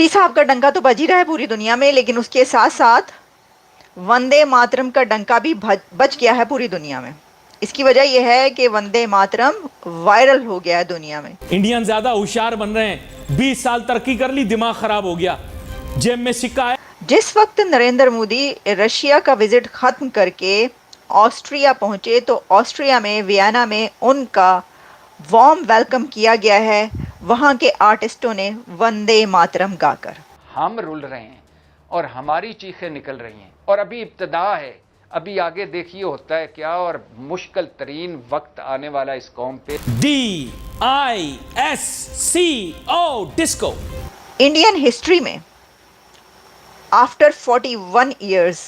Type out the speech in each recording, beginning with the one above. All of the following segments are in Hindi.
मोदी साहब का डंका तो बज ही रहा है पूरी दुनिया में, लेकिन उसके साथ साथ वंदे मातरम का डंका भी बज गया है पूरी दुनिया में। इसकी वजह यह है कि वंदे मातरम वायरल हो गया है दुनिया में। इंडियन ज्यादा होशियार बन रहे हैं। 20 साल तरक्की कर ली, दिमाग खराब हो गया, जेब में सिक्का है। जिस वक्त नरेंद्र मोदी रशिया का विजिट खत्म करके ऑस्ट्रिया पहुंचे तो ऑस्ट्रिया में वियना में उनका वार्म वेलकम किया गया है वहां के आर्टिस्टों ने वंदे मातरम गाकर। हम रुल रहे हैं और हमारी चीखें निकल रही हैं और अभी इब्तदा है, अभी आगे देखिए होता है क्या, और मुश्किल तरीन वक्त आने वाला इस कौम पे। DISCO disco. इंडियन हिस्ट्री में आफ्टर 41 ईयर्स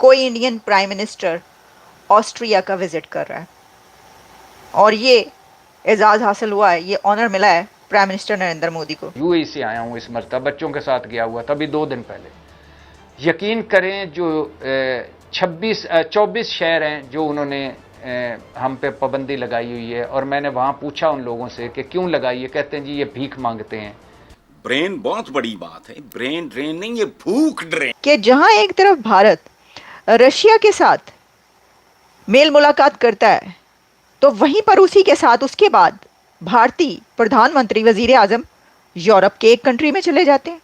कोई इंडियन प्राइम मिनिस्टर ऑस्ट्रिया का विजिट कर रहा है और ये एजाज़ हासिल हुआ है, ये ऑनर मिला है प्राइम मिनिस्टर नरेंद्र मोदी को। यूएई से आया हूँ इस मरतबा, बच्चों के साथ गया हुआ तभी 2 दिन पहले। यकीन करें जो 24 शहर हैं जो उन्होंने हम पे पाबंदी लगाई हुई है, और मैंने वहाँ पूछा उन लोगों से कि क्यों लगाई है, कहते हैं जी ये भीख मांगते हैं। ब्रेन बहुत बड़ी बात है, ब्रेन ड्रेन नहीं, ये भूख ड्रेन। कि जहां एक तरफ भारत रशिया के साथ मेल मुलाकात करता है तो वहीं पर उसी के साथ उसके बाद भारतीय प्रधानमंत्री वजीर आजम यूरोप के एक कंट्री में चले जाते हैं।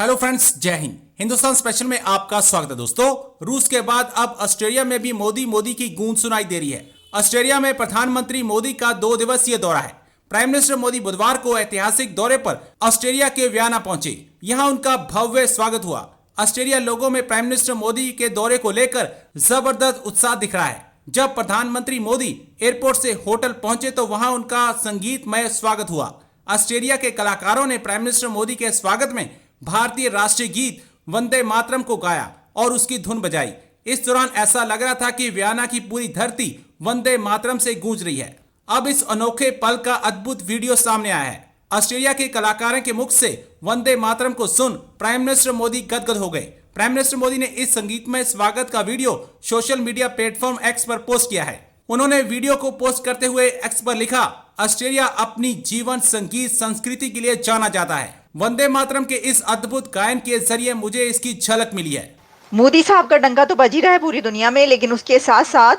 हेलो फ्रेंड्स, जय हिंद। हिंदुस्तान स्पेशल में आपका स्वागत है दोस्तों। रूस के बाद अब ऑस्ट्रेलिया में भी मोदी की गूंज सुनाई दे रही है। ऑस्ट्रेलिया में प्रधानमंत्री मोदी का 2 दिवसीय दौरा है। प्राइम मिनिस्टर मोदी बुधवार को ऐतिहासिक दौरे पर ऑस्ट्रेलिया के वियना पहुंचे। यहां उनका भव्य स्वागत हुआ। ऑस्ट्रेलिया लोगों में प्राइम मिनिस्टर मोदी के दौरे को लेकर जबरदस्त उत्साह दिख रहा है। जब प्रधानमंत्री मोदी एयरपोर्ट से होटल पहुंचे तो वहां उनका संगीतमय स्वागत हुआ। ऑस्ट्रेलिया के कलाकारों ने प्राइम मिनिस्टर मोदी के स्वागत में भारतीय राष्ट्रीय गीत वंदे मातरम को गाया और उसकी धुन बजाई। इस दौरान ऐसा लग रहा था कि वियना की पूरी धरती वंदे मातरम से गूंज रही है। अब इस अनोखे पल का अद्भुत वीडियो सामने आया है। ऑस्ट्रेलिया के कलाकारों के मुख से वंदे मातरम को सुन प्राइम मिनिस्टर मोदी गदगद हो गए। प्राइम मिनिस्टर मोदी ने इस संगीतमय स्वागत का video social media platform x पर पोस्ट किया है। उन्होंने वीडियो को पोस्ट करते हुए एक्स पर लिखा, ऑस्ट्रेलिया अपनी जीवन संगीत संस्कृति के लिए जाना जाता है। वंदे मातरम के इस अद्भुत गायन के जरिए मुझे इसकी झलक मिली है। मोदी साहब का डंका तो बज ही रहा है पूरी दुनिया में, लेकिन उसके साथ साथ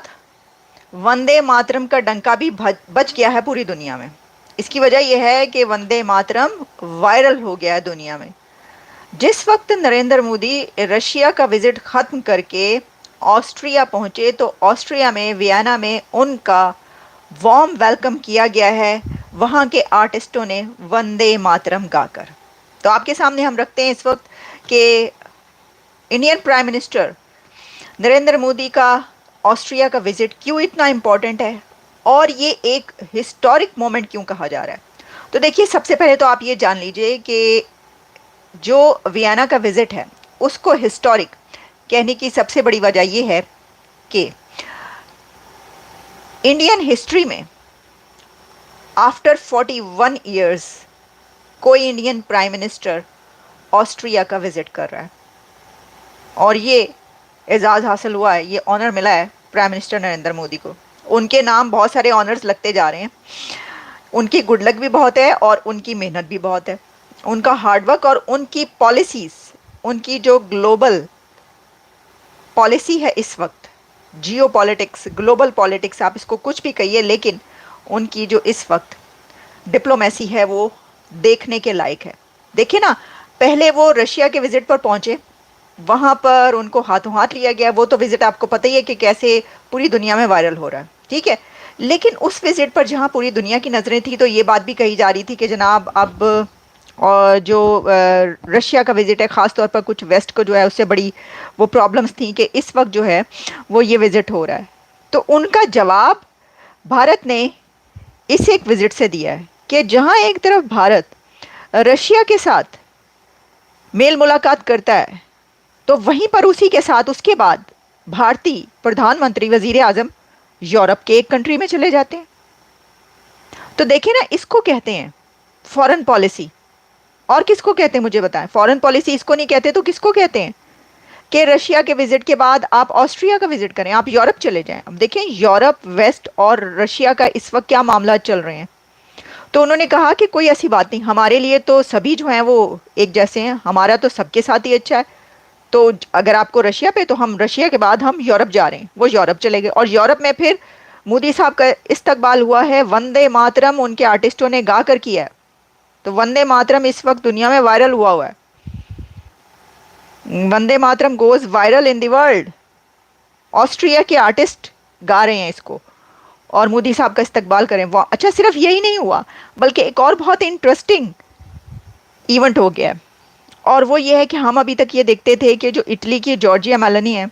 वंदे मातरम का डंका भी बज गया है पूरी दुनिया में। इसकी वजह यह है कि वंदे मातरम वायरल हो गया है दुनिया में। जिस वक्त नरेंद्र मोदी रशिया का विजिट खत्म करके ऑस्ट्रिया पहुंचे तो ऑस्ट्रिया में वियना में उनका वार्म वेलकम किया गया है वहां के आर्टिस्टों ने वंदे मातरम गाकर। तो आपके सामने हम रखते हैं इस वक्त कि Indian prime minister Narendra Modi का ऑस्ट्रिया का विजिट क्यों इतना इम्पोर्टेंट है और ये एक हिस्टोरिक मोमेंट क्यों कहा जा रहा है। तो देखिए, सबसे पहले तो आप ये जान लीजिए कि जो वियना का विजिट है उसको हिस्टोरिक कहने की सबसे बड़ी वजह ये है कि इंडियन हिस्ट्री में आफ्टर 41 ईयर्स कोई इंडियन प्राइम मिनिस्टर ऑस्ट्रिया का विजिट कर रहा है और ये एजाज़ हासिल हुआ है, ये ऑनर मिला है प्राइम मिनिस्टर नरेंद्र मोदी को। उनके नाम बहुत सारे ऑनर्स लगते जा रहे हैं। उनकी गुड लक भी बहुत है और उनकी मेहनत भी बहुत है। उनका हार्डवर्क और उनकी पॉलिसीज़, उनकी जो ग्लोबल पॉलिसी है इस वक्त, जियो पॉलिटिक्स, ग्लोबल पॉलिटिक्स, आप इसको कुछ भी कहिए, लेकिन उनकी जो इस वक्त डिप्लोमेसी है वो देखने के लायक है। देखिए ना, पहले वो रशिया के विजिट पर पहुंचे, वहाँ पर उनको हाथों हाथ लिया गया। वो तो विजिट आपको पता ही है कि कैसे पूरी दुनिया में वायरल हो रहा है, ठीक है। लेकिन उस विजिट पर जहाँ पूरी दुनिया की नज़रें थी तो ये बात भी कही जा रही थी कि जनाब अब और जो रशिया का विजिट है, ख़ास तौर पर कुछ वेस्ट को जो है उससे बड़ी वो प्रॉब्लम्स थी कि इस वक्त जो है वो ये विज़िट हो रहा है। तो उनका जवाब भारत ने इस एक विज़िट से दिया है कि जहाँ एक तरफ भारत रशिया के साथ मेल मुलाकात करता है तो वहीं पर उसी के साथ उसके बाद भारतीय प्रधानमंत्री वजीर आजम यूरोप के एक कंट्री में चले जाते हैं। तो देखिए ना, इसको कहते हैं फॉरेन पॉलिसी। और किसको कहते हैं मुझे बताएं? फॉरेन पॉलिसी इसको नहीं कहते तो किसको कहते हैं? कि रशिया के विजिट के बाद आप ऑस्ट्रिया का विजिट करें, आप यूरोप चले जाएं। अब देखें यूरोप, वेस्ट और रशिया का इस वक्त क्या मामला चल रहे हैं। तो उन्होंने कहा कि कोई ऐसी बात नहीं, हमारे लिए तो सभी जो हैं वो एक जैसे हैं, हमारा तो सबके साथ ही अच्छा है। तो अगर आपको रशिया पे, तो हम रशिया के बाद हम यूरोप जा रहे हैं। वो यूरोप चले गए और यूरोप में फिर मोदी साहब का इस्तकबाल हुआ है, वंदे मातरम उनके आर्टिस्टों ने गा कर किया है। तो वंदे मातरम इस वक्त दुनिया में वायरल हुआ है। Vande Mataram goes viral in the world. Austria के आर्टिस्ट गा रहे हैं इसको और मोदी साहब का इस्तकबाल करें। वो अच्छा, सिर्फ यही नहीं हुआ, बल्कि एक और बहुत इंटरेस्टिंग इवेंट हो गया है, और वो ये है कि हम अभी तक ये देखते थे कि जो इटली की जॉर्जिया मेलोनी है,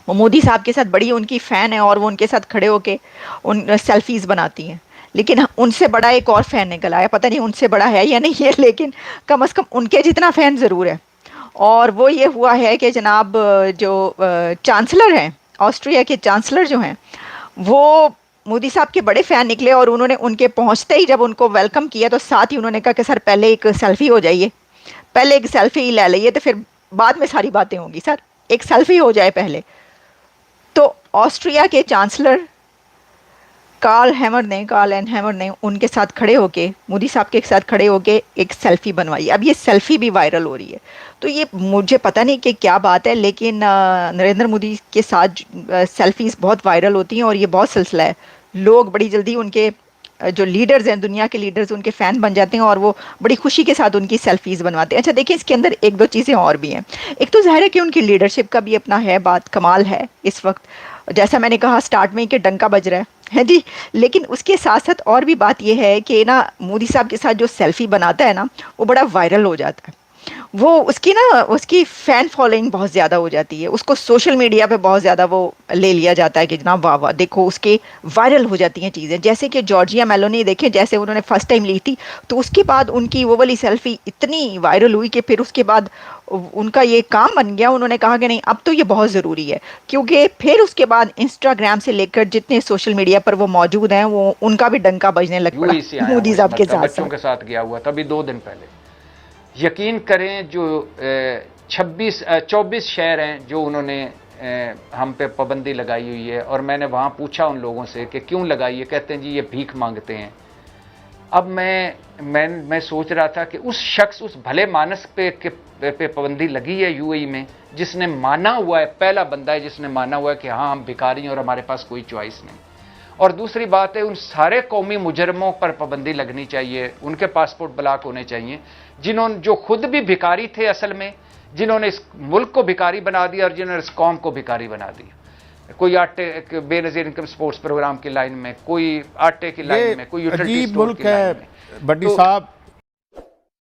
वो मोदी साहब के साथ बड़ी उनकी फ़ैन है और वो उनके साथ खड़े होके उन सेल्फीज़ बनाती हैं। लेकिन उनसे बड़ा एक और फ़ैन निकल आया, पता नहीं उनसे बड़ा है या नहीं है, लेकिन कम से कम उनके जितना फ़ैन ज़रूर है। और वो ये हुआ है कि जनाब जो चांसलर हैं, ऑस्ट्रिया के चांसलर जो हैं, वो मोदी साहब के बड़े फ़ैन निकले और उन्होंने उनके पहुंचते ही जब उनको वेलकम किया तो साथ ही उन्होंने कहा कि सर पहले एक सेल्फ़ी हो जाइए, पहले एक सेल्फ़ी ले लीजिए, तो फिर बाद में सारी बातें होंगी, सर एक सेल्फ़ी हो जाए पहले। तो ऑस्ट्रिया के चांसलर कार्ल एन हैमर ने उनके साथ खड़े होके, मोदी साहब के साथ खड़े होके एक सेल्फ़ी बनवाई। अब ये सेल्फ़ी भी वायरल हो रही है। तो ये मुझे पता नहीं कि क्या बात है, लेकिन नरेंद्र मोदी के साथ सेल्फ़ीज़ बहुत वायरल होती हैं और ये बहुत सिलसिला है। लोग बड़ी जल्दी उनके जो लीडर्स हैं, दुनिया के लीडर्स, उनके फ़ैन बन जाते हैं और वो बड़ी खुशी के साथ उनकी सेल्फ़ीज़ बनवाते हैं। अच्छा देखिए, इसके अंदर एक दो चीज़ें और भी हैं। एक तो ज़ाहिर है कि उनकी लीडरशिप का भी अपना है, बात कमाल है इस वक्त, जैसा मैंने कहा स्टार्ट में कि डंका बज रहा है जी। लेकिन उसके साथ साथ और भी बात यह है कि ना, मोदी साहब के साथ जो सेल्फ़ी बनाता है ना, वो बड़ा वायरल हो जाता है। वो उसकी फ़ैन फॉलोइंग बहुत ज़्यादा हो जाती है, उसको सोशल मीडिया पे बहुत ज़्यादा वो ले लिया जाता है कि जनाब वाह वाह, देखो उसके वायरल हो जाती हैं चीज़ें। जैसे कि जॉर्जिया मेलोनी देखें, जैसे उन्होंने फ़र्स्ट टाइम ली थी, तो उसके बाद उनकी वो वाली सेल्फ़ी इतनी वायरल हुई कि फिर उसके बाद उनका ये काम बन गया। उन्होंने कहा कि नहीं, अब तो ये बहुत ज़रूरी है, क्योंकि फिर उसके बाद इंस्टाग्राम से लेकर जितने सोशल मीडिया पर वो मौजूद हैं, वो उनका भी डंका बजने लग पड़ा मोदी साहब के साथ। बच्चों के साथ गया हुआ तभी 2 दिन पहले। यकीन करें, जो 24 शहर हैं जो उन्होंने हम पे पाबंदी लगाई हुई है, और मैंने वहाँ पूछा उन लोगों से कि क्यों लगाई है, कहते हैं जी ये भीख मांगते हैं। अब मैं सोच रहा था कि उस शख्स, उस भले मानस पे पाबंदी लगी है यूएई में, जिसने माना हुआ है, पहला बंदा है जिसने माना हुआ है कि हाँ हम भिखारी हैं और हमारे पास कोई चॉइस नहीं। और दूसरी बात है, उन सारे कौमी मुजरमों पर पाबंदी लगनी चाहिए, उनके पासपोर्ट ब्लॉक होने चाहिए, जो खुद भी भिखारी थे असल में, जिन्होंने इस मुल्क को भिखारी बना दिया और जिन्होंने इस कौम को भिखारी बना दिया। कोई आटे बेनजीर इनकम स्पोर्ट्स प्रोग्राम की लाइन में, कोई आटे की लाइन में, कोई यूटिलिटी स्टोर की लाइन में। बड्डी साहब,